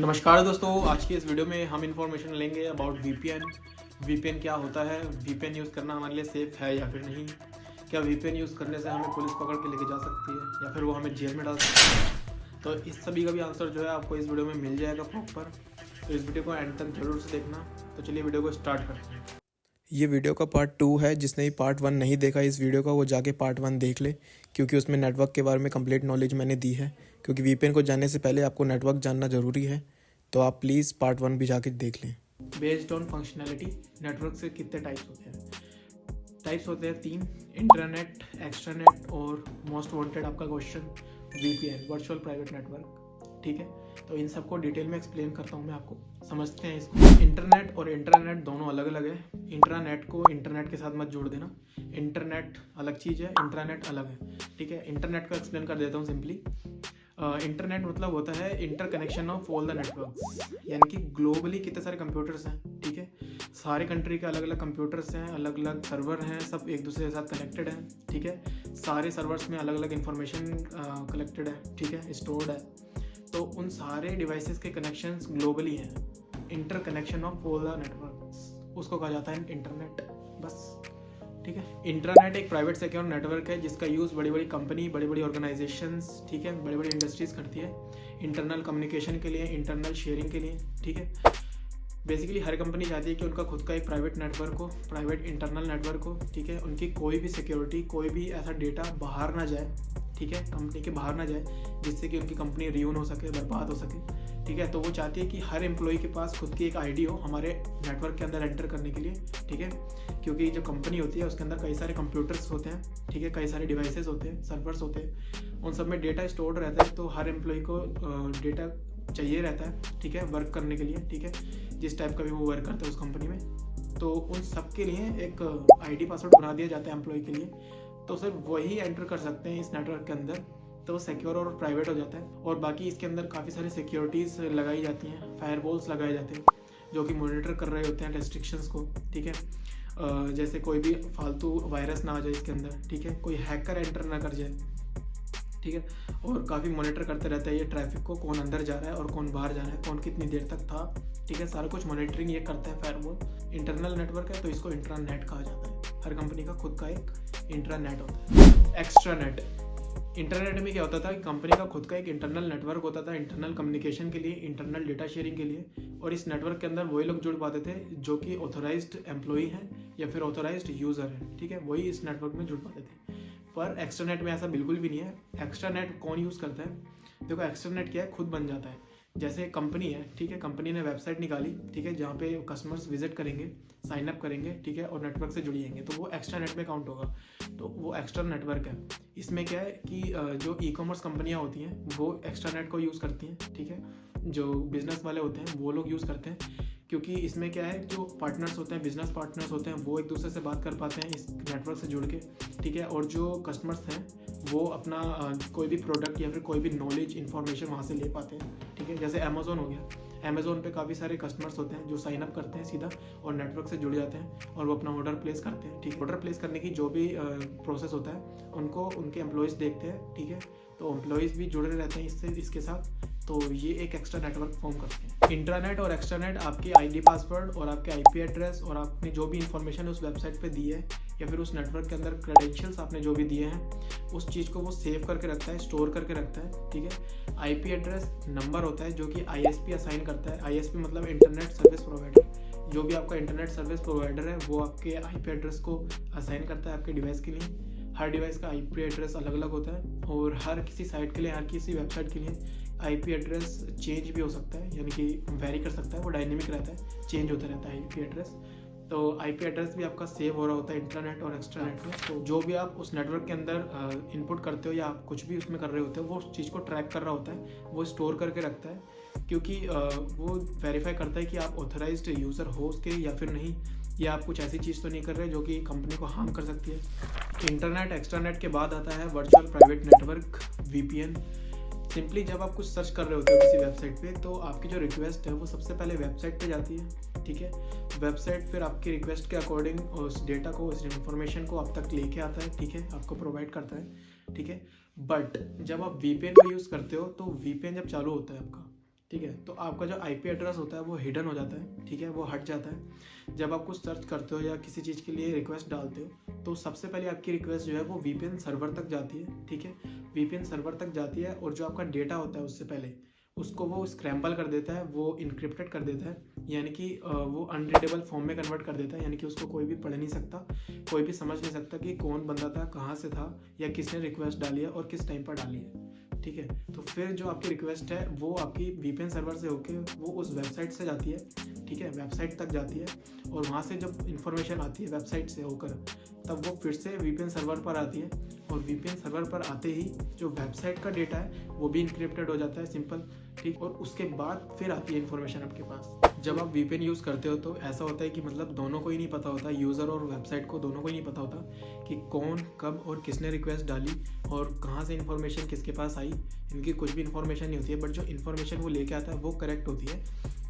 नमस्कार दोस्तों, आज की इस वीडियो में हम इन्फॉर्मेशन लेंगे अबाउट वीपीएन क्या होता है, वीपीएन यूज़ करना हमारे लिए सेफ़ है या फिर नहीं, क्या वीपीएन यूज़ करने से हमें पुलिस पकड़ के लेके जा सकती है या फिर वो हमें जेल में डाल सकती है। तो इस सभी का भी आंसर जो है आपको इस वीडियो में मिल जाएगा प्रॉपर। तो इस वीडियो को एंड तक जरूर से देखना। तो चलिए वीडियो को स्टार्ट करते हैं। ये वीडियो का पार्ट 2 है। जिसने ही पार्ट 1 नहीं देखा इस वीडियो का वो जाके पार्ट 1 देख ले, क्योंकि उसमें नेटवर्क के बारे में कंप्लीट नॉलेज मैंने दी है। क्योंकि वीपीएन को जानने से पहले आपको नेटवर्क जानना ज़रूरी है, तो आप प्लीज़ पार्ट 1 भी जाके देख लें। बेस्ड ऑन फंक्शनैलिटी, नेटवर्क से कितने टाइप्स होते हैं? टाइप्स होते हैं 3: इंटरनेट, एक्सट्रानेट और मोस्ट वांटेड आपका question VPN, virtual private network. ठीक है, तो इन सबको डिटेल में एक्सप्लेन करता हूँ मैं आपको, समझते हैं इसको। इंटरनेट और इंट्रानेट दोनों अलग अलग है। इंट्रानेट को इंटरनेट के साथ मत जोड़ देना। इंटरनेट अलग चीज़ है, इंट्रानेट अलग है। ठीक है, इंटरनेट को एक्सप्लेन कर देता हूँ सिंपली। इंटरनेट मतलब होता है interconnection of all the networks, यानी कि ग्लोबली कितने सारे कंप्यूटर्स हैं। ठीक है, सारे कंट्री के अलग अलग कंप्यूटर्स हैं, अलग अलग सर्वर हैं, सब एक दूसरे के साथ कनेक्टेड हैं। ठीक है, सारे सर्वर्स में अलग अलग इंफॉर्मेशन कलेक्टेड है, ठीक है, स्टोर्ड है। तो उन सारे डिवाइसेस के कनेक्शंस ग्लोबली हैं। Interconnection of all the networks, उसको कहा जाता है इंटरनेट, बस। ठीक है, इंटरनेट एक प्राइवेट सिक्योर नेटवर्क है जिसका यूज़ बड़ी बड़ी कंपनी, बड़ी बड़ी ऑर्गेनाइजेशंस, ठीक है, बड़ी बड़ी इंडस्ट्रीज करती है इंटरनल कम्युनिकेशन के लिए, इंटरनल शेयरिंग के लिए। ठीक है, बेसिकली हर कंपनी चाहती है कि उनका खुद का एक प्राइवेट नेटवर्क हो, प्राइवेट इंटरनल नेटवर्क हो। ठीक है, उनकी कोई भी सिक्योरिटी, कोई भी ऐसा डेटा बाहर ना जाए, ठीक है, कंपनी के बाहर ना जाए, जिससे कि उनकी कंपनी रियून हो सके, बर्बाद हो सके। ठीक है, तो वो चाहती है कि हर एम्प्लॉय के पास खुद की एक आईडी हो हमारे नेटवर्क के अंदर एंटर करने के लिए। ठीक है, क्योंकि जो कंपनी होती है उसके अंदर कई सारे कंप्यूटर्स होते हैं, ठीक है, कई सारे डिवाइसेस होते हैं, सर्वर्स होते हैं, उन सब में डेटा स्टोर्ड रहता है। तो हर एम्प्लॉय को डेटा चाहिए रहता है, ठीक है, वर्क करने के लिए। ठीक है, जिस टाइप का भी वो वर्क करता है उस कंपनी में, तो उन सब के लिए एक आईडी पासवर्ड बना दिया जाता है एम्प्लॉय के लिए। तो सिर्फ वही एंटर कर सकते हैं इस नेटवर्क के अंदर, तो सिक्योर और प्राइवेट हो जाता है। और बाकी इसके अंदर काफ़ी सारी सिक्योरिटीज़ लगाई जाती हैं, फायरवॉल्स लगाए जाते हैं जो कि मॉनिटर कर रहे होते हैं रेस्ट्रिक्शंस को। ठीक है, जैसे कोई भी फालतू वायरस ना आ जाए इसके अंदर, ठीक है, कोई हैकर एंटर ना कर जाए। ठीक है, और काफ़ी मॉनिटर करते रहता है ये ट्रैफिक को, कौन अंदर जा रहा है और कौन बाहर जा रहा है, कौन कितनी देर तक था। ठीक है, सारा कुछ मॉनिटरिंग ये करता है फायरवॉल। इंटरनल नेटवर्क है तो इसको इंट्रानेट कहा जाता है। हर कंपनी का खुद का एक इंट्रानेट होता है। एक्स्ट्रानेट, इंटरनेट में क्या होता था कि कंपनी का खुद का एक इंटरनल नेटवर्क होता था, इंटरनल कम्युनिकेशन के लिए, इंटरनल डेटा शेयरिंग के लिए। और इस नेटवर्क के अंदर वही लोग जुड़ पाते थे जो कि ऑथोराइज्ड एम्प्लॉई हैं या फिर ऑथोराइज्ड यूज़र हैं। ठीक है, वही इस नेटवर्क में जुड़ पाते थे। पर एक्स्ट्रानेट में ऐसा बिल्कुल भी नहीं है। एक्स्ट्रानेट कौन यूज़ करता है? देखो, एक्स्ट्रानेट क्या है, खुद बन जाता है। जैसे कंपनी है, ठीक है, कंपनी ने वेबसाइट निकाली, ठीक है, जहाँ पे कस्टमर्स विजिट करेंगे, साइन अप करेंगे, ठीक है, और नेटवर्क से जुड़िएंगे, तो वो एक्स्ट्रा नेट में काउंट होगा। तो वो एक्स्ट्रा नेटवर्क है। इसमें क्या है कि जो ई कॉमर्स कंपनियाँ होती हैं वो एक्स्ट्रा नेट को यूज़ करती हैं। ठीक है, जो बिजनेस वाले होते हैं वो लोग यूज़ करते हैं, क्योंकि इसमें क्या है, जो पार्टनर्स होते हैं, बिजनेस पार्टनर्स होते हैं, वो एक दूसरे से बात कर पाते हैं इस नेटवर्क से जुड़ के। ठीक है, और जो कस्टमर्स हैं वो अपना कोई भी प्रोडक्ट या फिर कोई भी नॉलेज, इन्फॉर्मेशन वहाँ से ले पाते हैं। ठीक है, जैसे अमेज़ोन हो गया, अमेज़ोन पे काफ़ी सारे कस्टमर्स होते हैं जो साइन अप करते हैं सीधा और नेटवर्क से जुड़ जाते हैं और वो अपना ऑर्डर प्लेस करते हैं। ठीक है, ऑर्डर प्लेस करने की जो भी प्रोसेस होता है उनको उनके एम्प्लॉयज़ देखते हैं। ठीक है, तो एम्प्लॉयज़ भी जुड़े रहते हैं इसके साथ। तो ये एक एक्स्ट्रा नेटवर्क फॉर्म करते हैं। इंट्रानेट और एक्स्ट्रानेट आपके आईडी पासवर्ड और आपके आईपी एड्रेस और आपने जो भी इंफॉर्मेशन उस वेबसाइट पे दी है या फिर उस नेटवर्क के अंदर क्रेडेंशियल्स आपने जो भी दिए हैं, उस चीज़ को वो सेव करके रखता है, स्टोर करके रखता है। ठीक है, आईपी एड्रेस नंबर होता है जो कि आईएसपी असाइन करता है। आईएसपी मतलब इंटरनेट सर्विस प्रोवाइडर। जो भी आपका इंटरनेट सर्विस प्रोवाइडर है वो आपके आईपी एड्रेस को असाइन करता है आपके डिवाइस के लिए। हर डिवाइस का आईपी एड्रेस अलग अलग होता है और हर किसी साइट के लिए, हर किसी वेबसाइट के लिए आईपी एड्रेस चेंज भी हो सकता है, यानी कि वेरी कर सकता है, वो डायनेमिक रहता है, चेंज होता रहता है आईपी एड्रेस। तो आईपी एड्रेस भी आपका सेव हो रहा होता है इंटरनेट और एक्स्ट्रानेट में। तो जो भी आप उस नेटवर्क के अंदर इनपुट करते हो या आप कुछ भी उसमें कर रहे होते हो, वो उस चीज़ को ट्रैक कर रहा होता है, वो स्टोर करके रखता है, क्योंकि वो वेरीफाई करता है कि आप ऑथराइज्ड यूज़र हो उसके या फिर नहीं, या आप कुछ ऐसी चीज़ तो नहीं कर रहे जो कि कंपनी को हार्म कर सकती है। इंटरनेट, एक्स्ट्रानेट के बाद आता है virtual private network, VPN. Simply जब आप कुछ सर्च कर रहे होते हो किसी वेबसाइट पे, तो आपकी जो रिक्वेस्ट है वो सबसे पहले वेबसाइट पे जाती है। ठीक है, वेबसाइट फिर आपकी रिक्वेस्ट के अकॉर्डिंग उस डेटा को, उस इन्फॉर्मेशन को आप तक लेके आता है। ठीक है, आपको प्रोवाइड करता है। ठीक है, बट जब आप वीपीएन का यूज़ करते हो तो वीपीएन जब चालू होता है आपका, ठीक है। तो आपका जो आईपी एड्रेस होता है वो हिडन हो जाता है, ठीक है, वो हट जाता है। जब आप कुछ सर्च करते हो या किसी चीज़ के लिए रिक्वेस्ट डालते हो तो सबसे पहले आपकी रिक्वेस्ट जो है वो वीपीएन सर्वर तक जाती है, ठीक है। वीपीएन सर्वर तक जाती है और जो आपका डेटा होता है उससे पहले उसको वो स्क्रैम्बल कर देता है, वो इनक्रिप्टेड कर देता है, यानी कि वो अनरीडेबल फॉर्म में कन्वर्ट कर देता है, यानी कि उसको कोई भी पढ़ नहीं सकता, कोई भी समझ नहीं सकता कि कौन बंदा था, कहाँ से था, या किसने रिक्वेस्ट डाली है और किस टाइम पर डाली है, ठीक है। तो फिर जो आपकी रिक्वेस्ट है वो आपकी वीपीएन सर्वर से होके वो उस वेबसाइट से जाती है, ठीक है, वेबसाइट तक जाती है, और वहाँ से जब इन्फॉर्मेशन आती है वेबसाइट से होकर तब वो फिर से वीपीएन सर्वर पर आती है, और वीपीएन सर्वर पर आते ही जो वेबसाइट का डेटा है वो भी इनक्रिप्टेड हो जाता है, सिंपल, ठीक। और उसके बाद फिर आती है इन्फॉर्मेशन आपके पास। जब आप वीपीएन यूज़ करते हो तो ऐसा होता है कि मतलब दोनों को ही नहीं पता होता, यूज़र और वेबसाइट को दोनों को ही नहीं पता होता कि कौन कब और किसने रिक्वेस्ट डाली और कहाँ से इन्फॉर्मेशन किसके पास आई। इनकी कुछ भी इन्फॉर्मेशन नहीं होती है, बट जो इन्फॉर्मेशन वो लेके आता है वो करेक्ट होती है,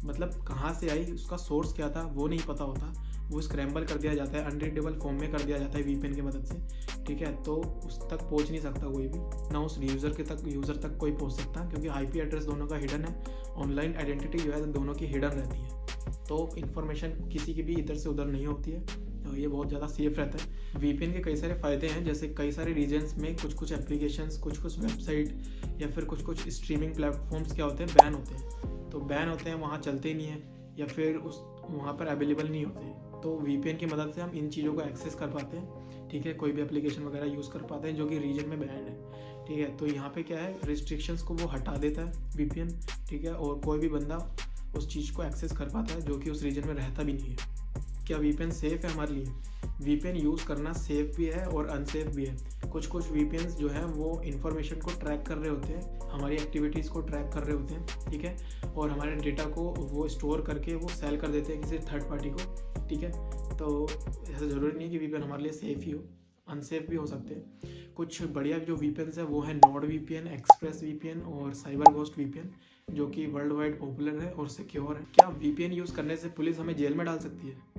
मतलब कहाँ से आई, उसका सोर्स क्या था वो नहीं पता होता, वो स्क्रैम्बल कर दिया जाता है, अनरीडेबल फॉर्म में कर दिया जाता है वीपीएन की मदद से, ठीक है। तो उस तक पहुंच नहीं सकता कोई भी, ना उस यूज़र तक कोई पहुंच सकता, क्योंकि आईपी एड्रेस दोनों का हिडन है, ऑनलाइन आइडेंटिटी जो है दोनों की हिडन रहती है, तो इन्फॉर्मेशन किसी की भी इधर से उधर नहीं होती है, तो ये बहुत ज़्यादा सेफ रहता है। वीपीएन के कई सारे फ़ायदे हैं, जैसे कई सारे रीजन्स में कुछ एप्लीकेशंस, कुछ वेबसाइट या फिर कुछ स्ट्रीमिंग प्लेटफॉर्म्स क्या होते हैं, बैन होते हैं, तो बैन होते हैं, वहाँ चलते ही नहीं है या फिर उस वहाँ पर अवेलेबल नहीं होते, तो वीपीएन की मदद से हम इन चीज़ों को एक्सेस कर पाते हैं, ठीक है, कोई भी एप्लीकेशन वगैरह यूज़ कर पाते हैं जो कि रीजन में बैन्ड है, ठीक है। तो यहाँ पे क्या है, रिस्ट्रिक्शंस को वो हटा देता है वीपीएन, ठीक है, और कोई भी बंदा उस चीज़ को एक्सेस कर पाता है जो कि उस रीजन में रहता भी नहीं है। क्या वीपीएन सेफ़ है हमारे लिए? वीपीएन यूज़ करना सेफ़ भी है और अनसेफ भी है। कुछ वीपीएन्स जो हैं वो इन्फॉर्मेशन को ट्रैक कर रहे होते हैं, हमारी एक्टिविटीज़ को ट्रैक कर रहे होते हैं, ठीक है, और हमारे डेटा को वो स्टोर करके वो सेल कर देते हैं किसी थर्ड पार्टी को, ठीक है। तो ऐसा ज़रूरी नहीं है कि वीपीएन हमारे लिए सेफ़ ही हो, अनसेफ भी हो सकते हैं। कुछ बढ़िया जो वीपीएन्स है वो है नॉर्ड वीपीएन, एक्सप्रेस वीपीएन और साइबर घोस्ट वीपीएन, जो कि वर्ल्ड वाइड पॉपुलर है और सिक्योर है। क्या वीपीएन यूज़ करने से पुलिस हमें जेल में डाल सकती है?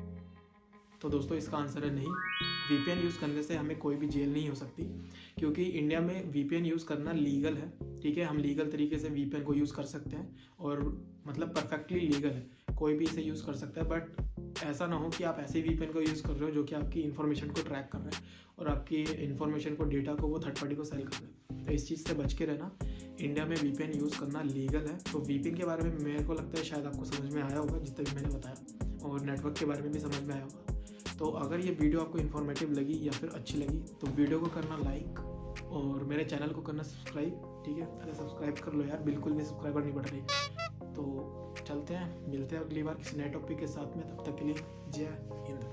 तो दोस्तों इसका आंसर है नहीं। वीपीएन यूज़ करने से हमें कोई भी जेल नहीं हो सकती, क्योंकि इंडिया में वीपीएन यूज़ करना लीगल है, ठीक है, हम लीगल तरीके से वीपीएन को यूज़ कर सकते हैं, और मतलब परफेक्टली लीगल है, कोई भी इसे यूज़ कर सकता है। बट ऐसा ना हो कि आप ऐसे वीपीएन को यूज़ कर रहे हो जो कि आपकी इन्फॉर्मेशन को ट्रैक कर रहा है और आपकी इन्फॉर्मेशन को, डेटा को वो थर्ड पार्टी को सेल कर रहा है, तो इस चीज़ से बच के रहना। इंडिया में वीपीएन यूज़ करना लीगल है। तो वीपीएन के बारे में मेरे को लगता है शायद आपको समझ में आया होगा जितना भी मैंने बताया, और नेटवर्क के बारे में भी समझ में आया होगा। तो अगर ये वीडियो आपको इन्फॉर्मेटिव लगी या फिर अच्छी लगी तो वीडियो को करना लाइक और मेरे चैनल को करना सब्सक्राइब, ठीक है। अरे सब्सक्राइब कर लो यार, बिल्कुल भी सब्सक्राइबर नहीं बढ़ रही। तो चलते हैं, मिलते हैं अगली बार किसी नए टॉपिक के साथ में, तब तक के लिए जय हिंद।